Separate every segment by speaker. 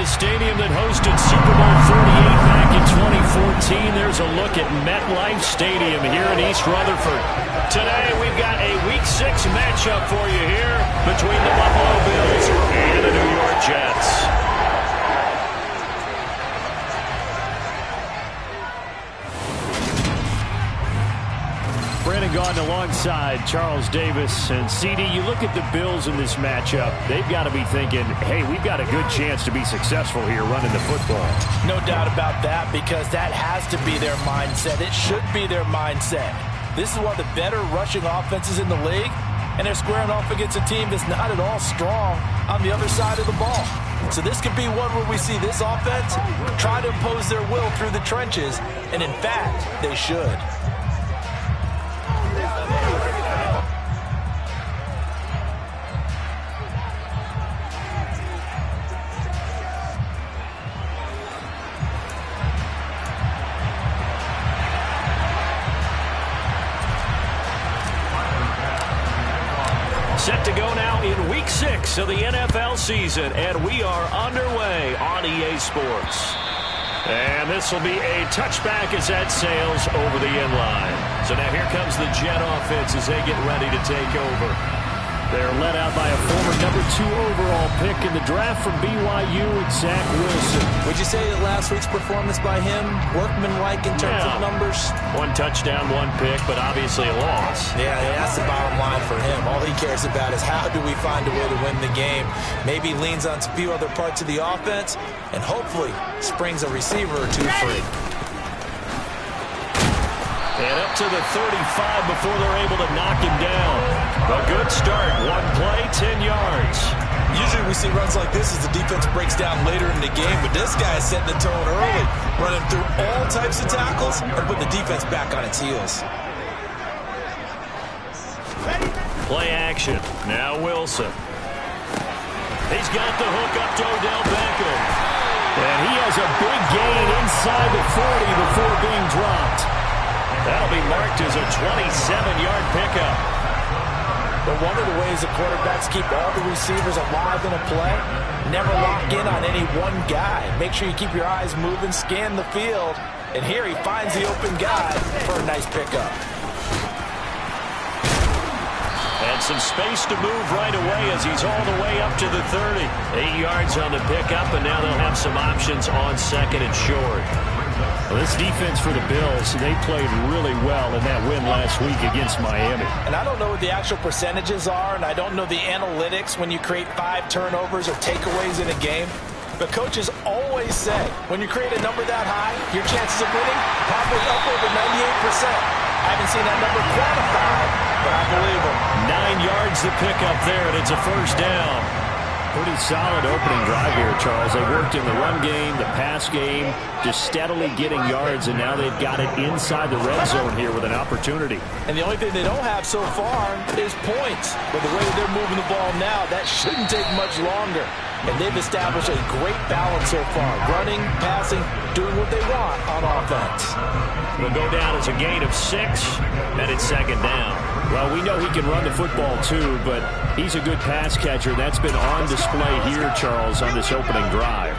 Speaker 1: the stadium that hosted Super Bowl 48 back in 2014. There's a look at MetLife Stadium here in East Rutherford. Today we've got a Week 6 matchup for you here between the Buffalo Bills and the New York Jets. Brandon Gaudin alongside Charles Davis. And CD, you look at the Bills in this matchup, they've got to be thinking, hey, we've got a good chance to be successful here running the football.
Speaker 2: No doubt about that, because that has to be their mindset. It should be their mindset. This is one of the better rushing offenses in the league, and they're squaring off against a team that's not at all strong on the other side of the ball. So this could be one where we see this offense try to impose their will through the trenches, and in fact, they should.
Speaker 1: Set to go now in Week 6 of the NFL season, and we are underway on EA Sports. And this will be a touchback as that sails over the end line. So now here comes the Jet offense as they get ready to take over. They're led out by a former number 2 overall pick in the draft from BYU, Zach Wilson.
Speaker 2: Would you say that last week's performance by him, workmanlike in terms of numbers?
Speaker 1: 1 touchdown, 1 pick, but obviously a loss.
Speaker 2: Yeah, that's the bottom line for him. All he cares about is how do we find a way to win the game. Maybe leans on a few other parts of the offense, and hopefully springs a receiver or 2 free.
Speaker 1: And up to the 35 before they're able to knock him down. A good start. 1 play, 10 yards.
Speaker 2: Usually we see runs like this as the defense breaks down later in the game, but this guy is setting the tone early, running through all types of tackles and putting the defense back on its heels.
Speaker 1: Play action. Now Wilson. He's got the hook up to Odell Beckham. And he has a big gain inside the 40 before being dropped. That'll be marked as a 27-yard pickup.
Speaker 2: But one of the ways the quarterbacks keep all the receivers alive in a play, never lock in on any one guy. Make sure you keep your eyes moving, scan the field. And here he finds the open guy for a nice pickup.
Speaker 1: And some space to move right away as he's all the way up to the 30. 8 yards on the pickup, and now they'll have some options on second and short. Well, this defense for the Bills, they played really well in that win last week against Miami.
Speaker 2: And I don't know what the actual percentages are, and I don't know the analytics when you create 5 turnovers or takeaways in a game. But coaches always say, when you create a number that high, your chances of winning probably up over 98%. I haven't seen that number quantified, but I believe them.
Speaker 1: 9 yards to pick up there, and it's a first down. Pretty solid opening drive here, Charles. They worked in the run game, the pass game, just steadily getting yards, and now they've got it inside the red zone here with an opportunity.
Speaker 2: And the only thing they don't have so far is points. But the way they're moving the ball now, that shouldn't take much longer. And they've established a great balance so far. Running, passing, doing what they want on offense.
Speaker 1: Will go down as a gain of 6, and it's second down. Well, we know he can run the football too, but he's a good pass catcher. That's been on display here, Charles, on this opening drive.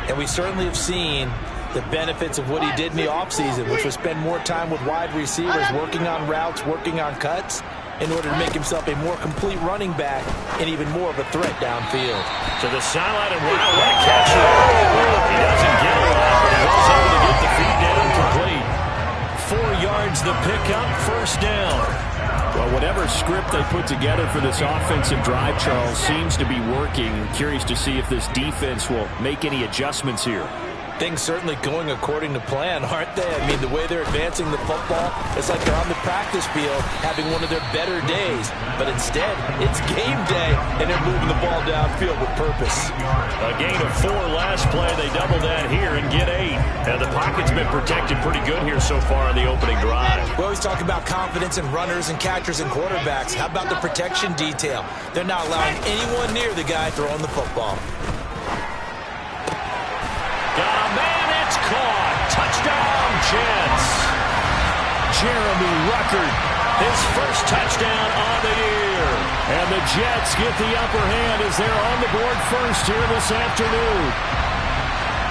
Speaker 2: And we certainly have seen the benefits of what he did in the offseason, which was spend more time with wide receivers, working on routes, working on cuts, in order to make himself a more complete running back and even more of a threat downfield.
Speaker 1: To the sideline, and wow, what a catch. He doesn't get a lot, but he was able to get the feed down complete. 4 yards the pickup, first down. Well, whatever script they put together for this offensive drive, Charles, seems to be working. I'm curious to see if this defense will make any adjustments here.
Speaker 2: Things certainly going according to plan, aren't they? I mean, the way they're advancing the football, it's like they're on the practice field having one of their better days. But instead, it's game day, and they're moving the ball downfield with purpose.
Speaker 1: A gain of 4 last play. They double that here and get 8. And the pocket's been protected pretty good here so far in the opening drive.
Speaker 2: We always talk about confidence in runners and catchers and quarterbacks. How about the protection detail? They're not allowing anyone near the guy throwing the football.
Speaker 1: Got a man, it's caught. Touchdown, Jets. Jeremy Ruckert, his first touchdown on the year. And the Jets get the upper hand as they're on the board first here this afternoon.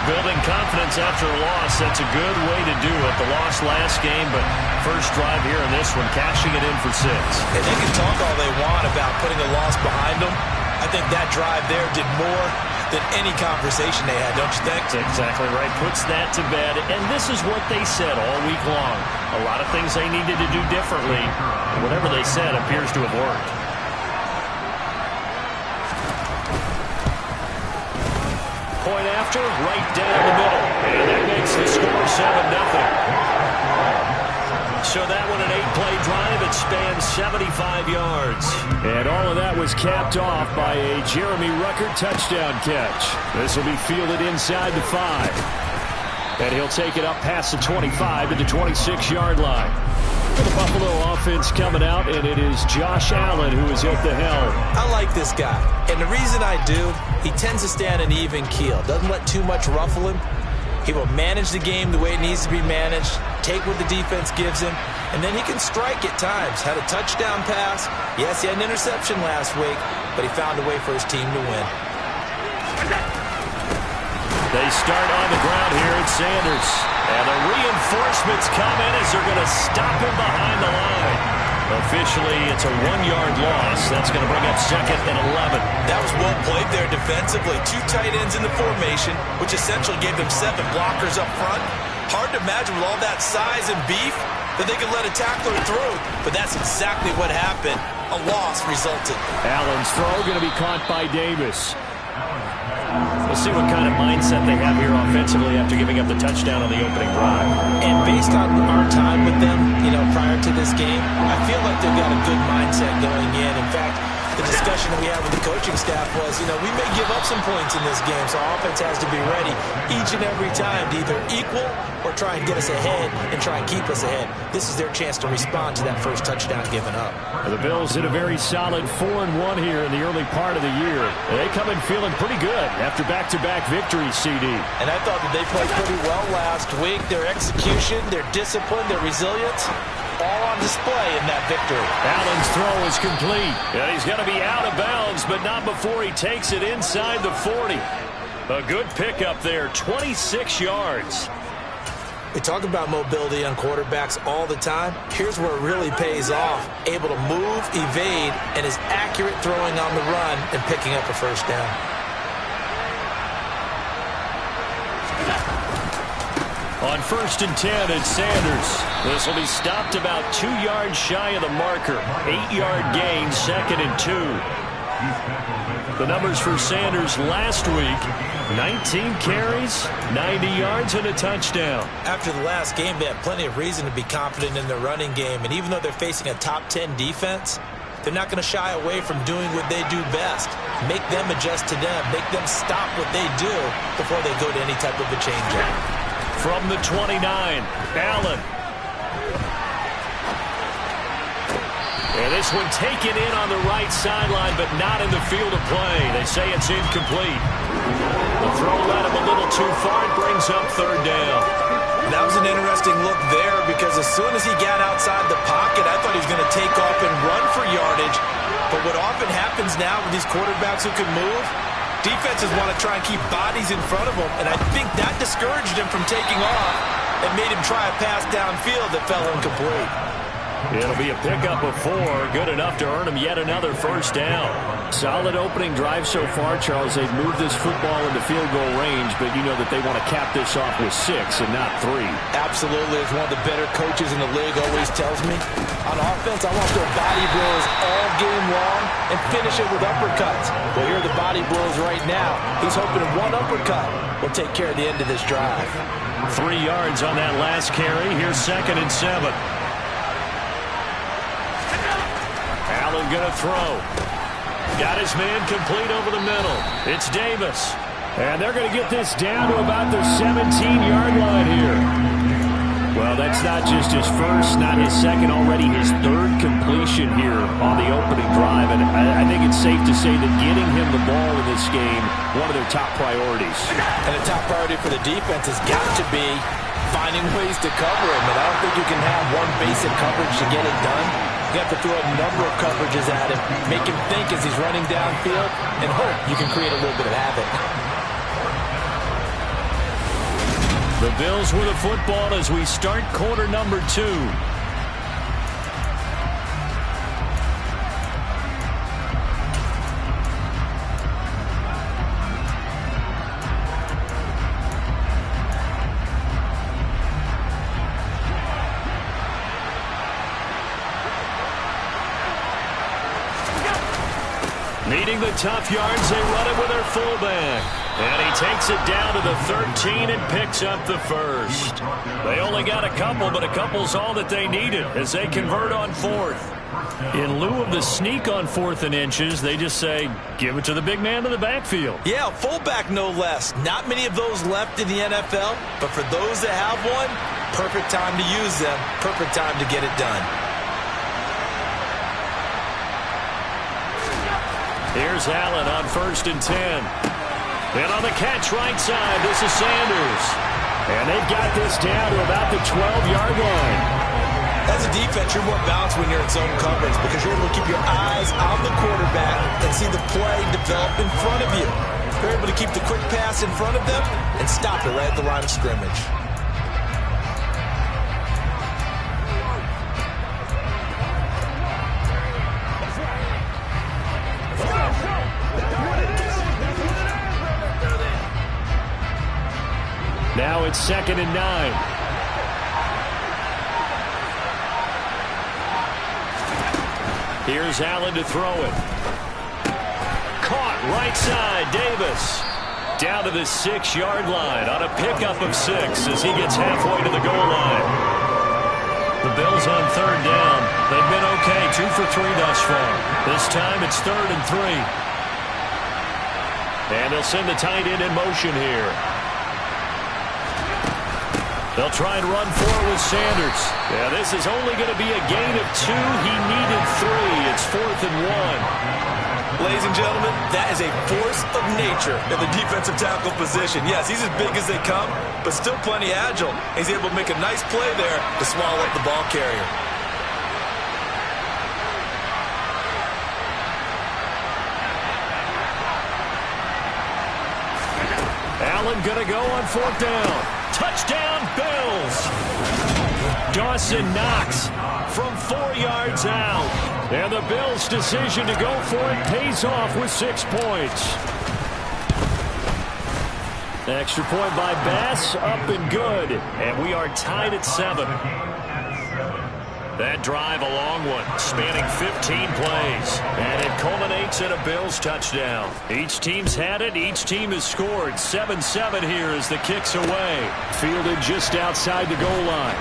Speaker 1: Building confidence after a loss, that's a good way to do it. The loss last game, but first drive here in this one, cashing it in for 6.
Speaker 2: And they can talk all they want about putting a loss behind them. I think that drive there did more than any conversation they had, don't you think?
Speaker 1: That's exactly right. Puts that to bed. And this is what they said all week long. A lot of things they needed to do differently. Whatever they said appears to have worked. Point after, right down the middle. And that makes the score 7-0. So that one, an 8-play drive. It spans 75 yards. And all of that was capped off by a Jeremy Ruckert touchdown catch. This will be fielded inside the 5. And he'll take it up past the 25 to the 26-yard line. For the Buffalo offense coming out, and it is Josh Allen who is at the helm.
Speaker 2: I like this guy. And the reason I do, he tends to stay on an even keel. Doesn't let too much ruffle him. He will manage the game the way it needs to be managed, take what the defense gives him, and then he can strike at times. Had a touchdown pass. Yes, he had an interception last week, but he found a way for his team to win.
Speaker 1: They start on the ground here at Sanders. And the reinforcements come in as they're going to stop him behind the line. Officially, it's a 1-yard loss. That's going to bring up 2nd and 11.
Speaker 2: That was well played there defensively. 2 tight ends in the formation, which essentially gave them 7 blockers up front. Hard to imagine with all that size and beef that they could let a tackler through. But that's exactly what happened. A loss resulted.
Speaker 1: Allen's throw going to be caught by Davis. We'll see what kind of mindset they have here offensively after giving up the touchdown on the opening drive.
Speaker 2: And based on our time with them, prior to this game, I feel like they've got a good mindset going in. In fact, the discussion that we had with the coaching staff was, we may give up some points in this game, so our offense has to be ready each and every time to either equal or try and get us ahead and try and keep us ahead. This is their chance to respond to that first touchdown given up.
Speaker 1: The Bills did a very solid 4-1 here in the early part of the year. They come in feeling pretty good after back-to-back victories, CD.
Speaker 2: And I thought that they played pretty well last week. Their execution, their discipline, their resilience, all on display in that victory.
Speaker 1: Allen's throw is complete. And he's going to be out of bounds, but not before he takes it inside the 40. A good pickup there, 26 yards.
Speaker 2: We talk about mobility on quarterbacks all the time. Here's where it really pays off. Able to move, evade, and is accurate throwing on the run and picking up a first down.
Speaker 1: On 1st and 10, it's Sanders. This will be stopped about 2 yards shy of the marker. 8-yard gain, 2nd and 2. The numbers for Sanders last week, 19 carries, 90 yards, and a touchdown.
Speaker 2: After the last game, they had plenty of reason to be confident in their running game. And even though they're facing a top 10 defense, they're not going to shy away from doing what they do best. Make them adjust to them. Make them stop what they do before they go to any type of a change-up.
Speaker 1: From the 29, Allen. And this one taken in on the right sideline, but not in the field of play. They say it's incomplete. The throw led him a little too far. It brings up 3rd down.
Speaker 2: That was an interesting look there because as soon as he got outside the pocket, I thought he was going to take off and run for yardage. But what often happens now with these quarterbacks who can move, defenses want to try and keep bodies in front of them, and I think that discouraged him from taking off and made him try a pass downfield that fell incomplete.
Speaker 1: It'll be a pickup of 4, good enough to earn him yet another first down. Solid opening drive so far, Charles. They've moved this football into field goal range, but you know that they want to cap this off with 6 and not 3.
Speaker 2: Absolutely. As one of the better coaches in the league always tells me, on offense, I want to throw body blows all game long and finish it with uppercuts. Well, here are the body blows right now. He's hoping one uppercut will take care of the end of this drive.
Speaker 1: 3 yards on that last carry. Here's 2nd and 7. Allen going to throw. Got his man complete over the middle. It's Davis. And they're going to get this down to about the 17-yard line here. Well, that's not just his first, not his second, already his 3rd completion here on the opening drive. And I think it's safe to say that getting him the ball in this game, one of their top priorities.
Speaker 2: And the top priority for the defense has got to be finding ways to cover him. And I don't think you can have one basic coverage to get it done. You have to throw a number of coverages at him, make him think as he's running downfield, and hope you can create a little bit of havoc.
Speaker 1: The Bills with the football as we start quarter number 2. Needing the tough yards, they run it with their fullback. And he takes it down to the 13 and picks up the first. They only got a couple, but a couple's all that they needed as they convert on 4th. In lieu of the sneak on 4th and inches, they just say, give it to the big man in the backfield.
Speaker 2: Yeah, fullback no less. Not many of those left in the NFL, but for those that have one, perfect time to use them, perfect time to get it done.
Speaker 1: Here's Allen on 1st and 10. And on the catch right side, this is Sanders. And they've got this down to about the 12-yard line.
Speaker 2: As a defense, you're more balanced when you're in zone coverage because you're able to keep your eyes on the quarterback and see the play develop in front of you. You're able to keep the quick pass in front of them and stop it right at the line of scrimmage.
Speaker 1: Now it's 2nd and 9. Here's Allen to throw it. Caught right side, Davis. Down to the 6-yard line on a pickup of 6 as he gets halfway to the goal line. The Bills on 3rd down. They've been okay, 2 for 3 thus far. This time it's 3rd and 3. And they'll send the tight end in motion here. They'll try and run forward with Sanders. Yeah, this is only going to be a gain of 2. He needed 3. It's 4th and 1.
Speaker 2: Ladies and gentlemen, that is a force of nature in the defensive tackle position. Yes, he's as big as they come, but still plenty agile. He's able to make a nice play there to swallow up the ball carrier.
Speaker 1: Allen going to go on 4th down. Touchdown, Bills. Dawson Knox from 4 yards out. And the Bills' decision to go for it pays off with 6 points. Extra point by Bass, up and good. And we are tied at 7. That drive, a long one, spanning 15 plays. And it culminates in a Bills touchdown. Each team's had it. Each team has scored. 7-7 here as the kick's away. Fielded just outside the goal line.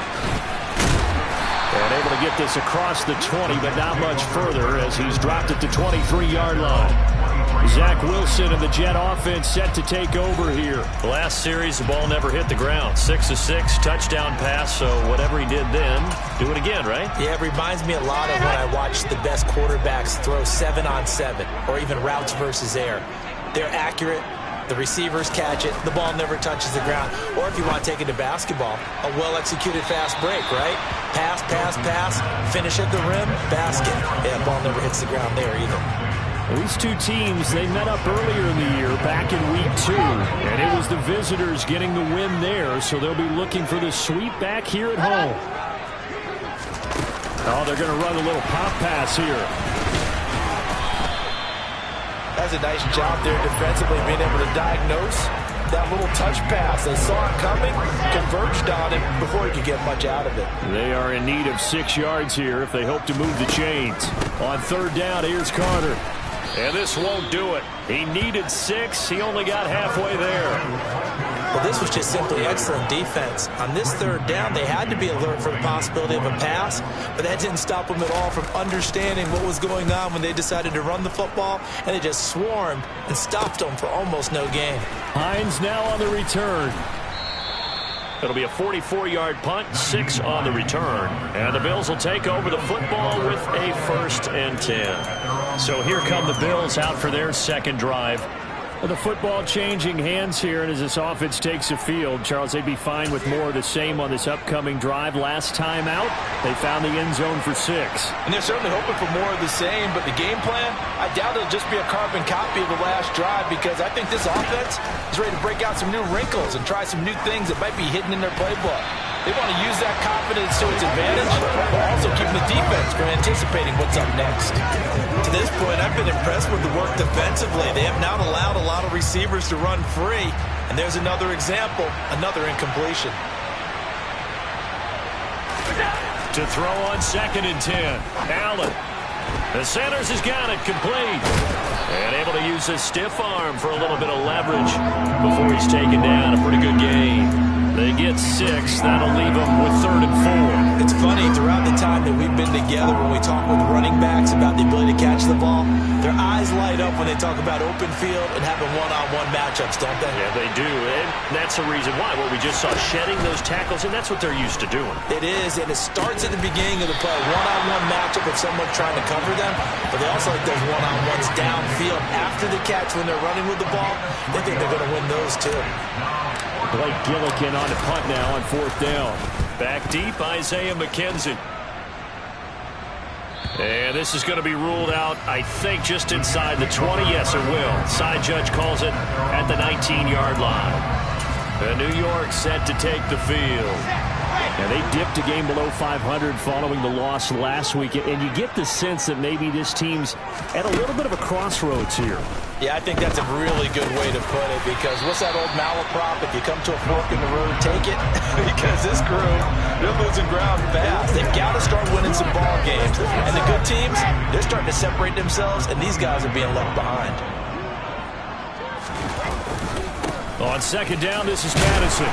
Speaker 1: And able to get this across the 20, but not much further as he's dropped it to 23-yard line. Zach Wilson and the Jet offense set to take over here. Last series, the ball never hit the ground. 6 of 6, touchdown pass, so whatever he did then, do it again, right?
Speaker 2: Yeah, it reminds me a lot of when I watch the best quarterbacks throw 7-on-7 or even routes versus air. They're accurate. The receivers catch it. The ball never touches the ground. Or if you want to take it to basketball, a well-executed fast break, right? Pass, pass, pass, finish at the rim, basket. Yeah, the ball never hits the ground there either.
Speaker 1: These two teams, they met up earlier in the year, back in week 2, and it was the visitors getting the win there, so they'll be looking for the sweep back here at home. Oh, they're going to run a little pop pass here.
Speaker 2: That's a nice job there defensively, being able to diagnose that little touch pass. They saw it coming, converged on it before he could get much out of it.
Speaker 1: They are in need of 6 yards here if they hope to move the chains. On 3rd down, here's Carter. And this won't do it. He needed 6. He only got halfway there.
Speaker 2: Well, this was just simply excellent defense. On this 3rd down, they had to be alert for the possibility of a pass, but that didn't stop them at all from understanding what was going on when they decided to run the football, and they just swarmed and stopped them for almost no gain.
Speaker 1: Hines now on the return. It'll be a 44-yard punt, 6 on the return. And the Bills will take over the football with a 1st and 10. So here come the Bills out for their second drive. Well, the football changing hands here, and as this offense takes the field, Charles, they'd be fine with more of the same on this upcoming drive. Last time out, they found the end zone for 6.
Speaker 2: And they're certainly hoping for more of the same, but the game plan, I doubt it'll just be a carbon copy of the last drive, because I think this offense is ready to break out some new wrinkles and try some new things that might be hidden in their playbook. They want to use that confidence to its advantage, while also keeping the defense from anticipating what's up next.
Speaker 3: To this point, I've been impressed with the work defensively. They have not allowed a lot of receivers to run free. And there's another example, another incompletion.
Speaker 1: To throw on 2nd and 10. Allen. The Sanders has got it complete. And able to use his stiff arm for a little bit of leverage before he's taken down. A pretty good game. They get 6. That'll leave them with 3rd and 4.
Speaker 3: It's funny, throughout the time that we've been together, when we talk with running backs about the ability to catch the ball, their eyes light up when they talk about open field and having one-on-one matchups, don't they?
Speaker 1: Yeah, they do. And that's the reason why. What we just saw, shedding those tackles, and that's what they're used to doing.
Speaker 3: It is, and it starts at the beginning of the play. One-on-one matchup with someone trying to cover them, but they also like those one-on-ones downfield after the catch when they're running with the ball. They think they're going to win those too.
Speaker 1: Blake Gillikin on the punt now on 4th down. Back deep, Isaiah McKenzie. And this is going to be ruled out, I think, just inside the 20. Yes, it will. Side judge calls it at the 19-yard line. And New York set to take the field. And they dipped a game below 500 following the loss last week. And you get the sense that maybe this team's at a little bit of a crossroads here.
Speaker 2: Yeah, I think that's a really good way to put it, because what's that old malaprop? If you come to a fork in the road, take it. Because this crew, they're losing ground fast. They've got to start winning some ball games. And the good teams, they're starting to separate themselves, and these guys are being left behind.
Speaker 1: On 2nd down, this is Madison.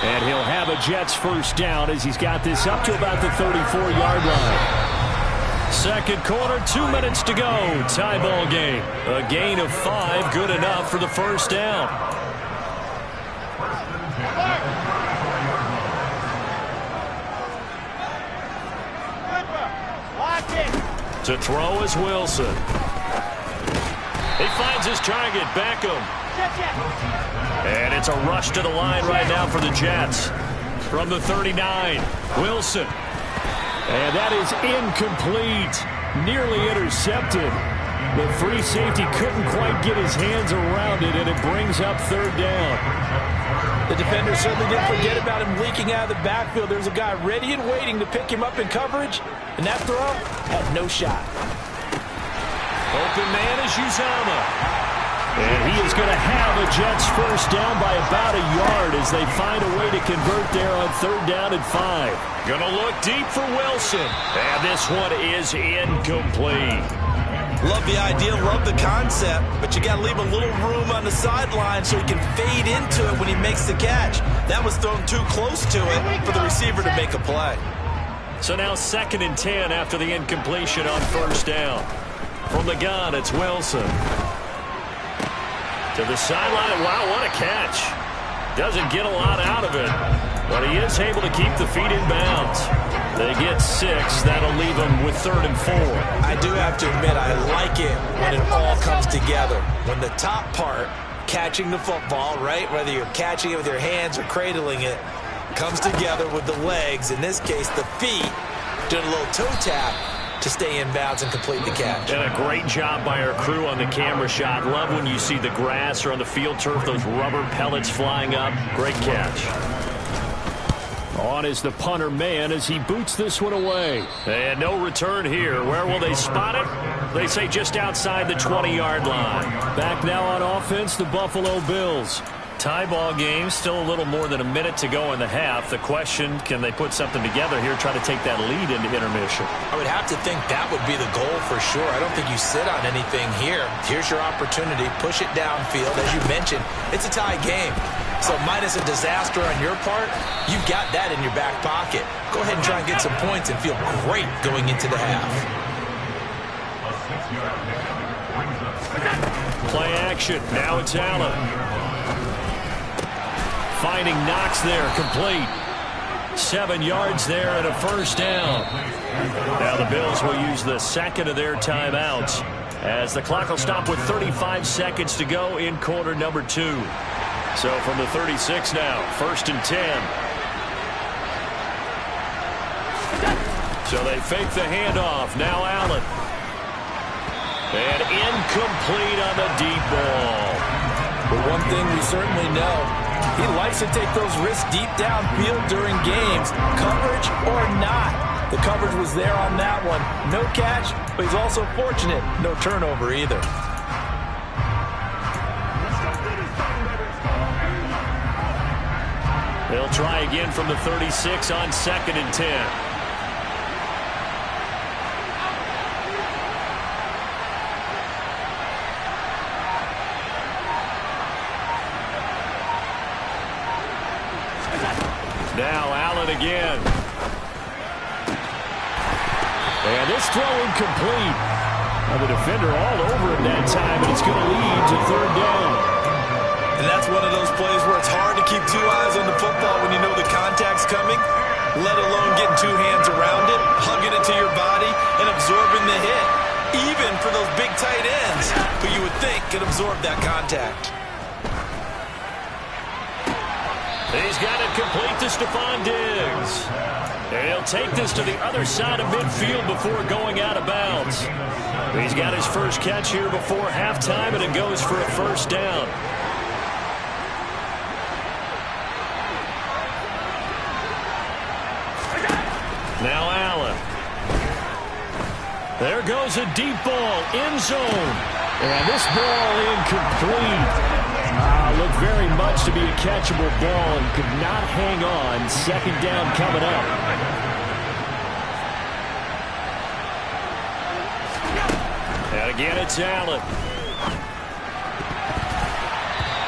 Speaker 1: And he'll have a Jets 1st down as he's got this up to about the 34-yard line. 2nd quarter, 2 minutes to go. Tie ball game. A gain of 5, good enough for the 1st down. To throw is Wilson. He finds his target, Beckham. And it's a rush to the line right now for the Jets. From the 39, Wilson. And that is incomplete. Nearly intercepted. The free safety couldn't quite get his hands around it, and it brings up 3rd down.
Speaker 2: The defender certainly didn't forget about him leaking out of the backfield. There's a guy ready and waiting to pick him up in coverage, and that throw had no shot.
Speaker 1: Open man is Uzomah. And he is going to have a Jets 1st down by about a yard as they find a way to convert there on 3rd down and 5. Going to look deep for Wilson. And this one is incomplete.
Speaker 3: Love the idea, love the concept, but you got to leave a little room on the sideline so he can fade into it when he makes the catch. That was thrown too close to it for the receiver to make a play.
Speaker 1: So now 2nd and 10 after the incompletion on 1st down. From the gun, it's Wilson. To the sideline. Wow, what a catch. Doesn't get a lot out of it, but he is able to keep the feet in bounds. They get 6. That'll leave them with 3rd and 4.
Speaker 3: I do have to admit, I like it when it all comes together. When the top part, catching the football, right, whether you're catching it with your hands or cradling it, comes together with the legs, in this case the feet, doing a little toe tap to stay in bounds and complete the catch.
Speaker 1: And a great job by our crew on the camera shot. Love when you see the grass or on the field turf, those rubber pellets flying up. Great catch. On is the punter man as he boots this one away. And no return here. Where will they spot it? They say just outside the 20-yard line. Back now on offense, the Buffalo Bills. Tie ball game, still a little more than a minute to go in the half. The question, can they put something together here, try to take that lead into intermission?
Speaker 3: I would have to think that would be the goal for sure. I don't think you sit on anything here. Here's your opportunity. Push it downfield. As you mentioned, it's a tie game. So minus a disaster on your part, you've got that in your back pocket. Go ahead and try and get some points and feel great going into the half.
Speaker 1: Play action. Now it's Allen. Finding Knox there, complete. 7 yards there and a 1st down. Now the Bills will use the 2nd of their timeouts as the clock will stop with 35 seconds to go in quarter number 2. So from the 36 now, 1st and 10. So they fake the handoff. Now Allen. And incomplete on the deep ball.
Speaker 2: But one thing we certainly know, he likes to take those risks deep downfield during games, coverage or not. The coverage was there on that one. No catch, but he's also fortunate. No turnover either.
Speaker 1: They'll try again from the 36 on 2nd and 10. Now Allen again. And this throw incomplete. Now the defender all over him that time, and it's going to lead to 3rd down.
Speaker 3: And that's one of those plays where it's hard to keep 2 eyes on the football when you know the contact's coming, let alone getting 2 hands around it, hugging it to your body, and absorbing the hit. Even for those big tight ends, who you would think could absorb that contact.
Speaker 1: He's got it complete to Stephon Diggs. And he'll take this to the other side of midfield before going out of bounds. He's got his first catch here before halftime, and it goes for a 1st down. Now Allen. There goes a deep ball, end zone. And this ball incomplete. Looked very much to be a catchable ball and could not hang on. 2nd down coming up. And again, it's Allen.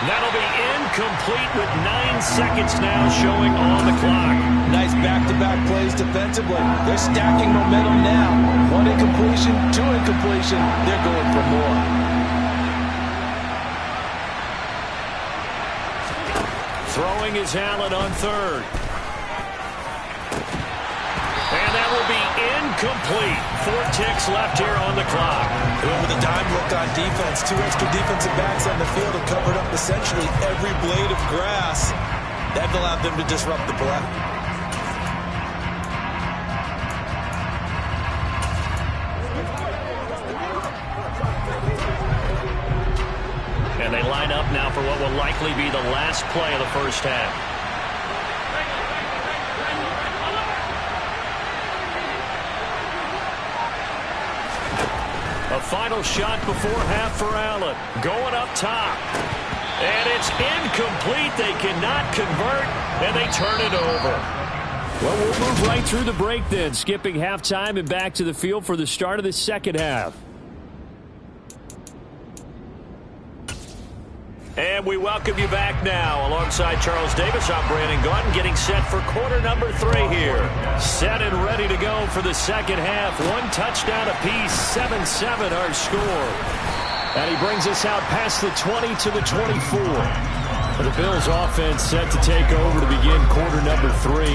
Speaker 1: That'll be incomplete with 9 seconds now showing on the clock.
Speaker 2: Nice back-to-back plays defensively. They're stacking momentum now. 1 incompletion, 2 incompletion. They're going for more.
Speaker 1: Throwing is Allen on 3rd. And that will be incomplete. 4 ticks left here on the clock.
Speaker 3: And with a dime look on defense, 2 extra defensive backs on the field have covered up essentially every blade of grass. That allowed them to disrupt the play.
Speaker 1: And they line up now for what will likely be the last play of the 1st half. A final shot before half for Allen. Going up top. And it's incomplete. They cannot convert, and they turn it over. Well, we'll move right through the break then, skipping halftime and back to the field for the start of the 2nd half. And we welcome you back now. Alongside Charles Davis, I'm Brandon Gaudin, getting set for quarter number 3 here. Set and ready to go for the 2nd half. 1 touchdown apiece, 7-7 our score. And he brings us out past the 20 to the 24. The Bills offense set to take over to begin quarter number 3.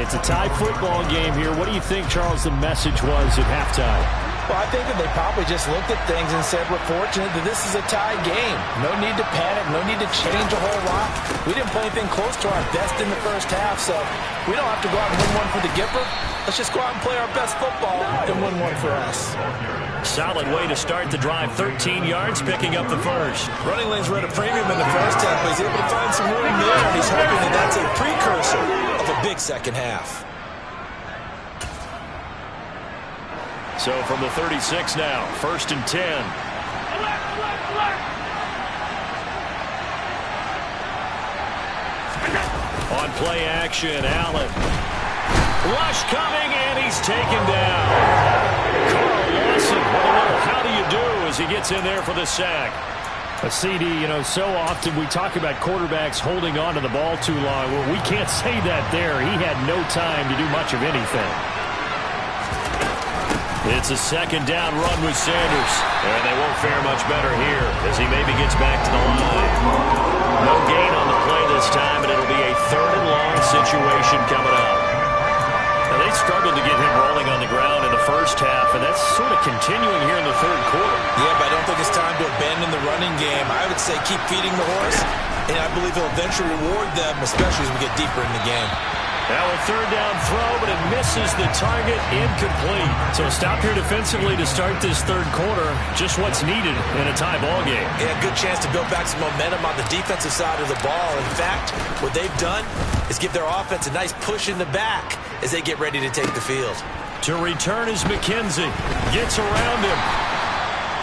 Speaker 1: It's a tie football game here. What do you think, Charles, the message was at halftime?
Speaker 2: Well, I think that they probably just looked at things and said, we're fortunate that this is a tie game. No need to panic. No need to change a whole lot. We didn't play anything close to our best in the 1st half, so we don't have to go out and win one for the Gipper. Let's just go out and play our best football and win one for us.
Speaker 1: Solid way to start the drive. 13 yards, picking up the 1st.
Speaker 3: Running lanes were at a premium in the 1st half, but he's able to find some room there, and he's hoping that that's a precursor of a big 2nd half.
Speaker 1: So from the 36 now, 1st and 10. On play action, Allen. Rush coming, and he's taken down. Carl Lawson, how do you do as he gets in there for the sack? A CD, so often we talk about quarterbacks holding on to the ball too long. Well, we can't say that there. He had no time to do much of anything. It's a 2nd down run with Sanders. And they won't fare much better here as he maybe gets back to the line. No gain on the play this time, and it'll be a 3rd and long situation coming up. Now they struggled to get him rolling on the ground in the first half, and that's sort of continuing here in the third quarter.
Speaker 3: Yeah, but I don't think it's time to abandon the running game. I would say keep feeding the horse, and I believe he'll eventually reward them, especially as we get deeper in the game.
Speaker 1: Now a third down throw, but it misses the target, incomplete. So a stop here defensively to start this third quarter. Just what's needed in a tie ball game.
Speaker 3: Yeah, good chance to build back some momentum on the defensive side of the ball. In fact, what they've done is give their offense a nice push in the back as they get ready to take the field.
Speaker 1: To return is McKenzie. Gets around him.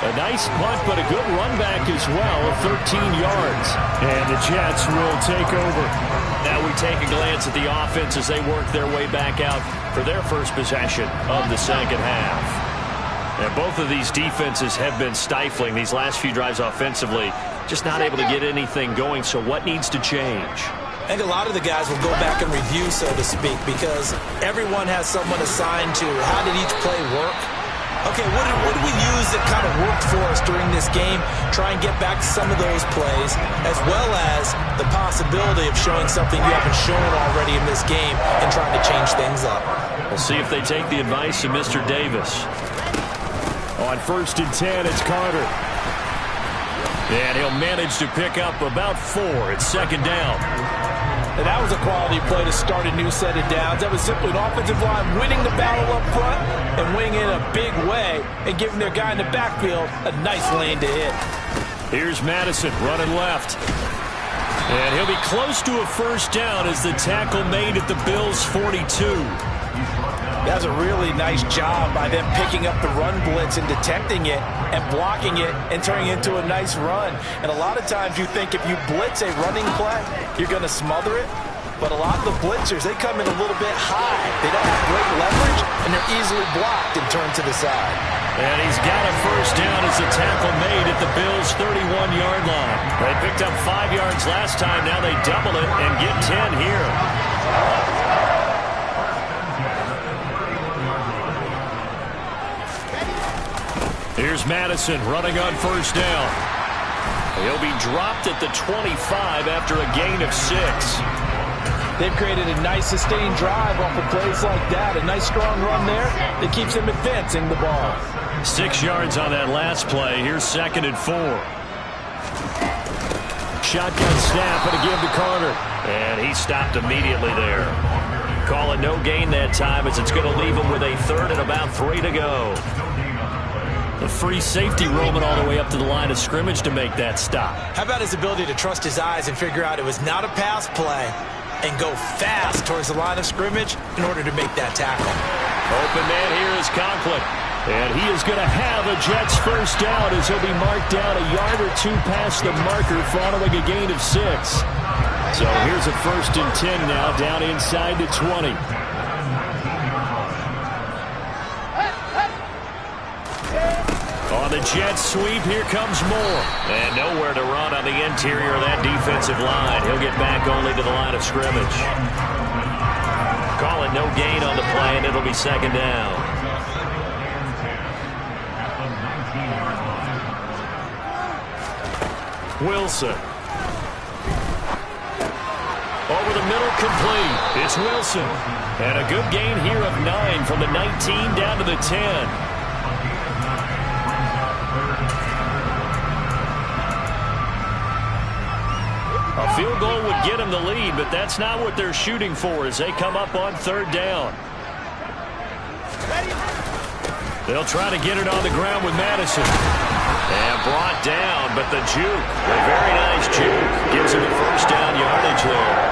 Speaker 1: A nice punt, but a good run back as well of 13 yards. And the Jets will take over. Now we take a glance at the offense as they work their way back out for their first possession of the second half. And both of these defenses have been stifling these last few drives offensively. Just not able to get anything going, so what needs to change?
Speaker 3: I think a lot of the guys will go back and review, so to speak, because everyone has someone assigned to how did each play work. Okay, what did we use that kind of worked for us during this game? Try and get back to some of those plays, as well as the possibility of showing something you haven't shown already in this game and trying to change things up.
Speaker 1: We'll see if they take the advice of Mr. Davis. On 1st and 10, it's Carter. And he'll manage to pick up about 4. It's second down.
Speaker 2: And that was a quality play to start a new set of downs. That was simply an offensive line winning the battle up front and winning in a big way and giving their guy in the backfield a nice lane to hit.
Speaker 1: Here's Madison running left. And he'll be close to a first down as the tackle made at the Bills' 42.
Speaker 2: That was a really nice job by them picking up the run blitz and detecting it and blocking it and turning it into a nice run. And a lot of times you think if you blitz a running play, you're going to smother it. But a lot of the blitzers, they come in a little bit high. They don't have great leverage, and they're easily blocked and turned to the side.
Speaker 1: And he's got a first down as the tackle made at the Bills' 31-yard line. They picked up 5 yards last time. Now they double it and get 10 here. Here's Madison running on first down. He'll be dropped at the 25 after a gain of 6.
Speaker 2: They've created a nice sustained drive off of plays like that. A nice strong run there that keeps them advancing the ball.
Speaker 1: 6 yards on that last play. Here's 2nd and 4. Shotgun snap and a give to Carter. And he stopped immediately there. Call it no gain that time as it's going to leave him with a 3rd and about 3 to go. The free safety roaming all the way up to the line of scrimmage to make that stop.
Speaker 3: How about his ability to trust his eyes and figure out it was not a pass play and go fast towards the line of scrimmage in order to make that tackle.
Speaker 1: Open man here is Conklin. And he is going to have a Jets first down as he'll be marked down a yard or 2 past the marker following a gain of 6. So here's a 1st and 10 now down inside the 20. On the Jets sweep, here comes Moore. And nowhere to run on the interior of that defensive line. He'll get back only to the line of scrimmage. Call it no gain on the play, and it'll be 2nd down. Wilson. Over the middle, complete. It's Wilson. And a good gain here of 9 from the 19 down to the 10. A field goal would get them the lead, but that's not what they're shooting for as they come up on 3rd down. They'll try to get it on the ground with Madison. And brought down, but the juke, a very nice juke, gives him a first down yardage there.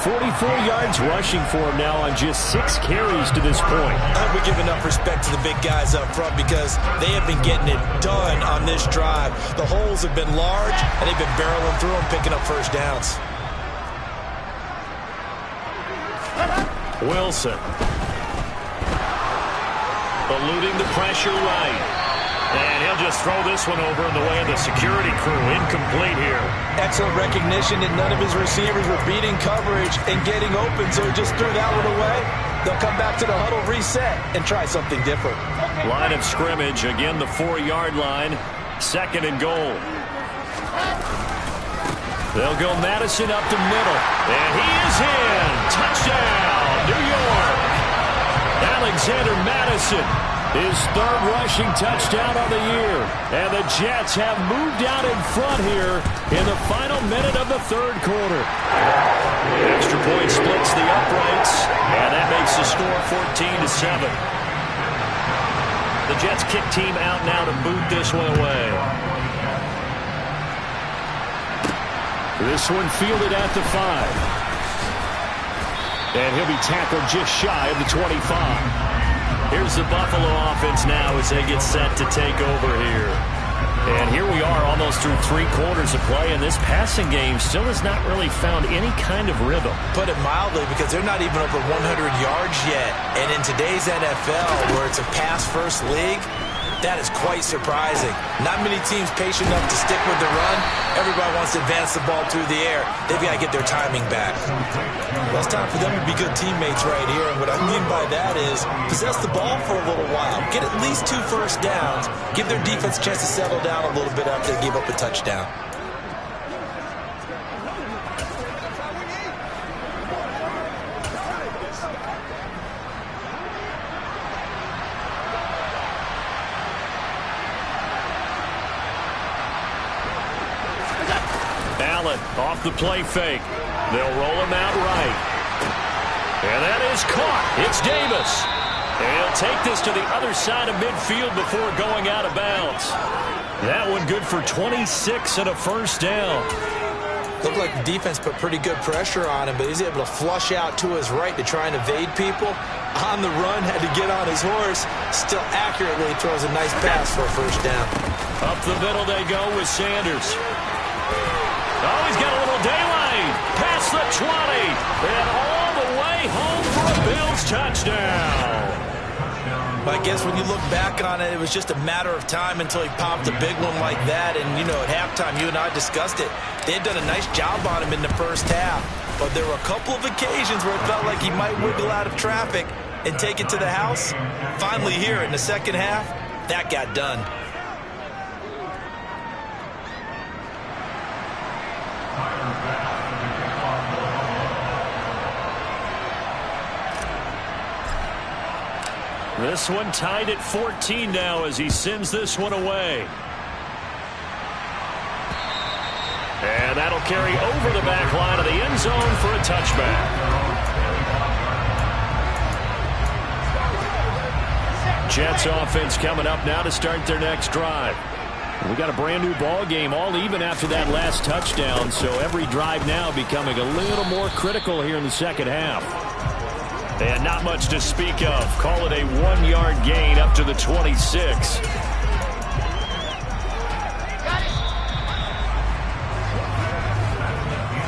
Speaker 1: 44 yards rushing for him now on just 6 carries to this point.
Speaker 3: I hope we give enough respect to the big guys up front because they have been getting it done on this drive. The holes have been large, and they've been barreling through them, picking up first downs.
Speaker 1: Wilson. Eluding the pressure right. And he'll just throw this one over in the way of the security crew. Incomplete here.
Speaker 2: Excellent recognition that none of his receivers were beating coverage and getting open, so he just threw that one away. They'll come back to the huddle, reset, and try something different.
Speaker 1: Line of scrimmage, again the 4-yard line. 2nd and goal. They'll go Madison up the middle. And he is in. Touchdown, New York. Alexander Madison, his third rushing touchdown of the year. And the Jets have moved out in front here in the final minute of the third quarter. Extra point splits the uprights, and that makes the score 14-7. The Jets kick team out now to boot this one away. This one fielded at the 5. And he'll be tackled just shy of the 25. Here's the Buffalo offense now as they get set to take over here. And here we are almost through 3 quarters of play, and this passing game still has not really found any kind of rhythm.
Speaker 2: Put it mildly, because they're not even over 100 yards yet. And in today's NFL, where it's a pass-first league, that is quite surprising. Not many teams patient enough to stick with the run. Everybody wants to advance the ball through the air. They've got to get their timing back. Well, it's time for them to be good teammates right here. And what I mean by that is possess the ball for a little while. Get at least 2 first downs. Give their defense a chance to settle down a little bit after they give up a touchdown.
Speaker 1: Off the play fake. They'll roll him out right. And that is caught. It's Davis. And he'll take this to the other side of midfield before going out of bounds. That one good for 26 and a first down.
Speaker 2: Looked like the defense put pretty good pressure on him, but he's able to flush out to his right to try and evade people. On the run, had to get on his horse. Still accurately throws a nice pass for a first down.
Speaker 1: Up the middle they go with Sanders. Oh, he's got a little daylight. Past the 20. And all the way home for a Bills touchdown.
Speaker 2: I guess when you look back on it, it was just a matter of time until he popped a big one like that. And, you know, at halftime, you and I discussed it. They had done a nice job on him in the first half. But there were a couple of occasions where it felt like he might wiggle out of traffic and take it to the house. Finally here in the second half, that got done.
Speaker 1: This one tied at 14 now as he sends this one away. And that'll carry over the back line of the end zone for a touchback. Jets offense coming up now to start their next drive. We got a brand new ball game, all even after that last touchdown, so every drive now becoming a little more critical here in the second half. And not much to speak of. Call it a 1-yard gain up to the 26.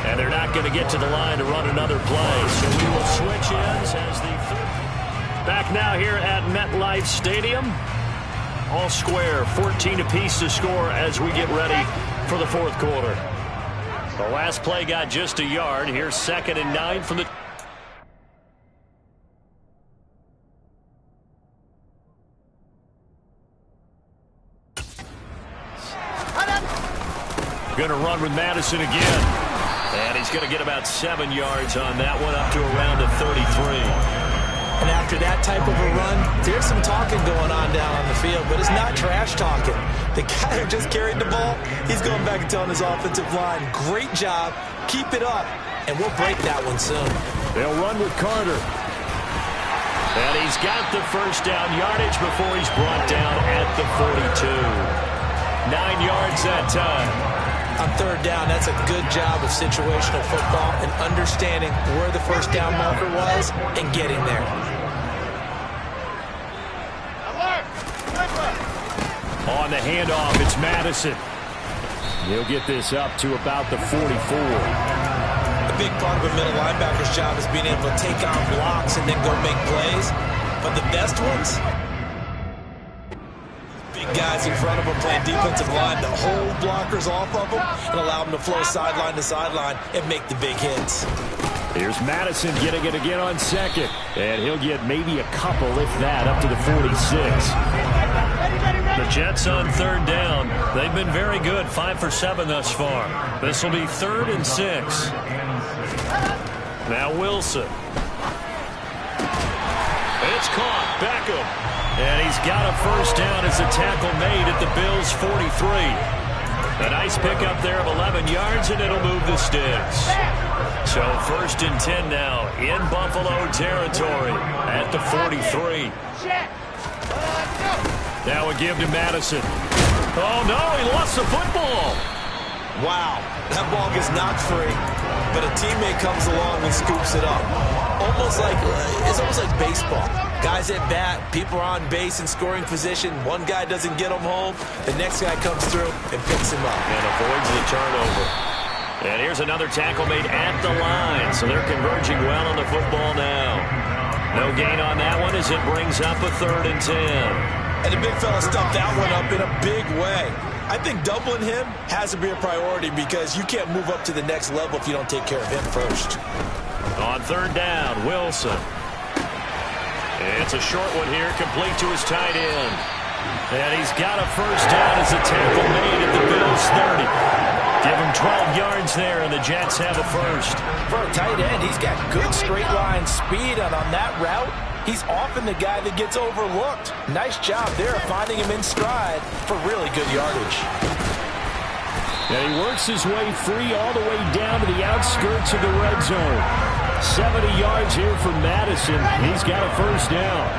Speaker 1: And they're not going to get to the line to run another play, so we will switch ends as the third. Back now here at MetLife Stadium. All square, 14 apiece to score as we get ready for the fourth quarter. The last play got just a yard. Here's 2nd and 9 from the... Going to run with Madison again. And he's going to get about 7 yards on that one, up to around the 33.
Speaker 2: And after that type of a run, there's some talking going on down on the field, but it's not trash talking. The guy who just carried the ball, he's going back and telling his offensive line, great job, keep it up, and we'll break that one soon.
Speaker 1: They'll run with Carter. And he's got the first down yardage before he's brought down at the 42. 9 yards that time.
Speaker 2: On third down, that's a good job of situational football and understanding where the first down marker was and getting there.
Speaker 1: On the handoff, it's Madison. He'll get this up to about the 44.
Speaker 2: A big part of a middle linebacker's job is being able to take on blocks and then go make plays. But the best ones, big guys in front of them playing defensive line to hold blockers off of them and allow them to flow sideline to sideline and make the big hits.
Speaker 1: Here's Madison getting it again on 2nd. And he'll get maybe a couple, if that, up to the 46. The Jets on 3rd down. They've been very good, 5 for 7 thus far. This will be 3rd and 6. Now Wilson. It's caught. Beckham. And he's got a first down as the tackle made at the Bills' 43. A nice pickup there of 11 yards, and it'll move the sticks. So 1st and 10 now in Buffalo territory at the 43. Now we give to Madison. Oh, no, he lost the football.
Speaker 3: Wow, that ball gets knocked free, but a teammate comes along and scoops it up. It's almost like baseball. Guys at bat, people are on base in scoring position. One guy doesn't get him home. The next guy comes through and picks him up.
Speaker 1: And avoids the turnover. And here's another tackle made at the line. So they're converging well on the football now. No gain on that one as it brings up a 3rd and 10.
Speaker 3: And the big fella stuffed that one up in a big way. I think doubling him has to be a priority because you can't move up to the next level if you don't take care of him first.
Speaker 1: On 3rd down, Wilson. It's a short one here, complete to his tight end. And he's got a first down as the tackle made at the Bills' 30. Give him 12 yards there, and the Jets have a first.
Speaker 2: For a tight end, he's got good straight line speed, and on that route, he's often the guy that gets overlooked. Nice job there finding him in stride for really good yardage.
Speaker 1: And he works his way free all the way down to the outskirts of the red zone. 70 yards here for Madison. He's got a first down.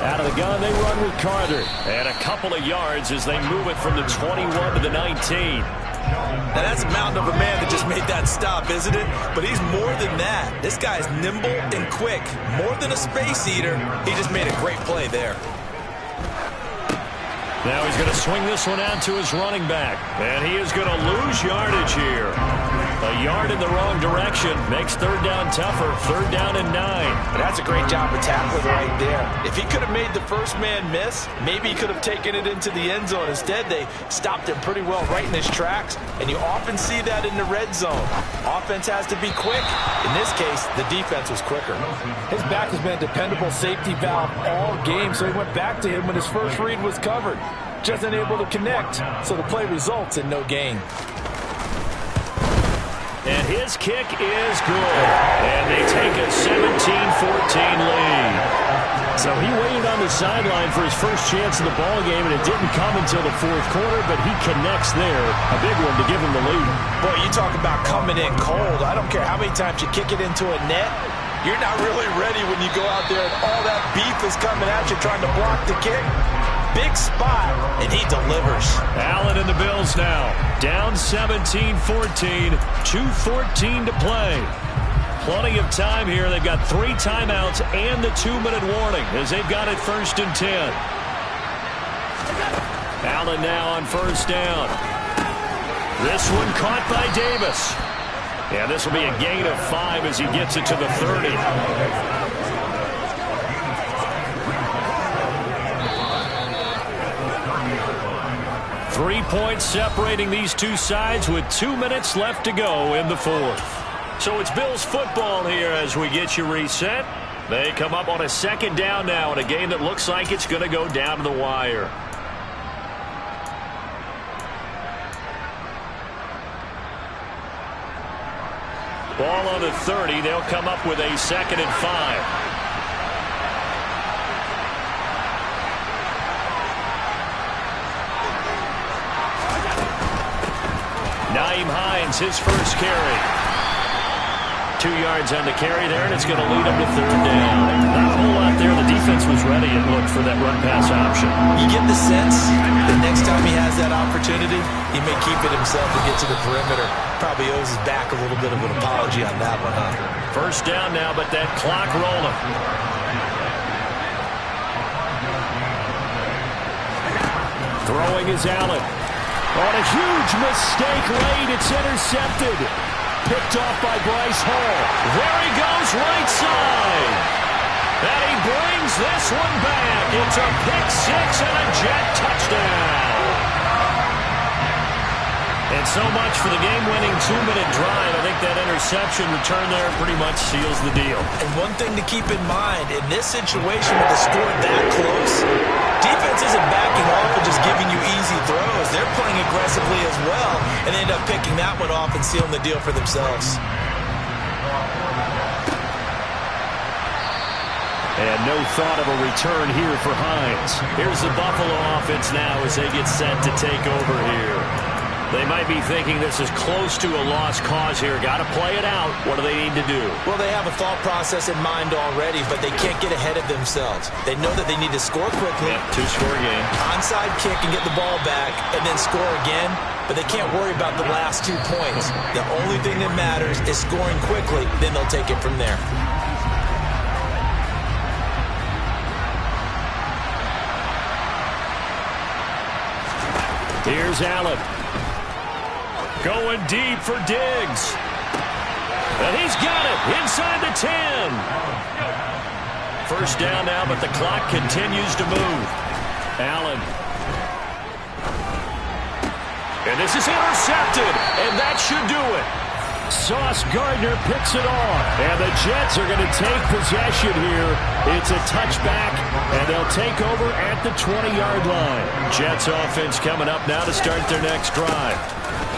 Speaker 1: Out of the gun, they run with Carter. And a couple of yards as they move it from the 21 to the 19.
Speaker 3: Now that's a mountain of a man that just made that stop, isn't it? But he's more than that. This guy's nimble and quick. More than a space eater. He just made a great play there.
Speaker 1: Now he's going to swing this one out to his running back. And he is going to lose yardage here. A yard in the wrong direction makes 3rd down tougher. 3rd down and 9.
Speaker 2: That's a great job of tackling right there. If he could have made the first man miss, maybe he could have taken it into the end zone. Instead, they stopped him pretty well right in his tracks. And you often see that in the red zone. Offense has to be quick. In this case, the defense was quicker. His back has been a dependable safety valve all game, so he went back to him when his first read was covered. Just unable to connect, so the play results in no gain.
Speaker 1: And his kick is good. And they take a 17-14 lead. So he waited on the sideline for his first chance in the ball game, and it didn't come until the 4th quarter, but he connects there. A big one to give him the lead.
Speaker 2: Boy, you talk about coming in cold. I don't care how many times you kick it into a net. You're not really ready when you go out there and all that beef is coming at you trying to block the kick. Big spot, and he delivers.
Speaker 1: Allen and the Bills now. Down 17-14, 2:14 to play. Plenty of time here. They've got 3 timeouts and the 2-minute warning as they've got it 1st and 10. Allen now on 1st down. This one caught by Davis. And this will be a gain of 5 as he gets it to the 30. 3 points separating these two sides with 2 minutes left to go in the 4th. So it's Bills football here as we get you reset. They come up on a 2nd down now in a game that looks like it's going to go down to the wire. Ball on the 30. They'll come up with a 2nd and 5. Naeem Hines, his first carry. 2 yards on the carry there, and it's going to lead him to 3rd down. Not a whole lot there. The defense was ready, it looked, for that run-pass option.
Speaker 3: You get the sense that next time he has that opportunity, he may keep it himself and get to the perimeter. Probably owes his back a little bit of an apology on that one, huh?
Speaker 1: 1st down now, but that clock rolling. Throwing is Allen. On a huge mistake late, it's intercepted. Picked off by Bryce Hall. There he goes, right side. And he brings this one back. It's a pick 6 and a Jet touchdown. And so much for the game-winning 2-minute drive. I think that interception return there pretty much seals the deal.
Speaker 3: And one thing to keep in mind, in this situation with the score that close, defense isn't backing off and just giving you easy throws. They're playing aggressively as well, and they end up picking that one off and sealing the deal for themselves.
Speaker 1: And no thought of a return here for Hines. Here's the Buffalo offense now as they get set to take over here. They might be thinking this is close to a lost cause here. Got to play it out. What do they need to do?
Speaker 3: Well, they have a thought process in mind already, but they can't get ahead of themselves. They know that they need to score quickly.
Speaker 1: Yep, two-score game.
Speaker 3: Onside kick and get the ball back, and then score again. But they can't worry about the last 2 points. The only thing that matters is scoring quickly. Then they'll take it from there.
Speaker 1: Here's Allen. Going deep for Diggs. And he's got it inside the 10. First down now, but the clock continues to move. Allen. And this is intercepted, and that should do it. Sauce Gardner picks it off. And the Jets are going to take possession here. It's a touchback, and they'll take over at the 20-yard line. Jets offense coming up now to start their next drive.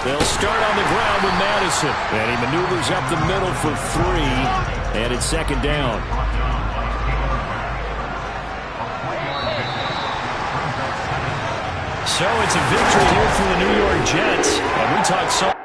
Speaker 1: They'll start on the ground with Madison. And he maneuvers up the middle for 3, and it's second down. So it's a victory here for the New York Jets. And we talked so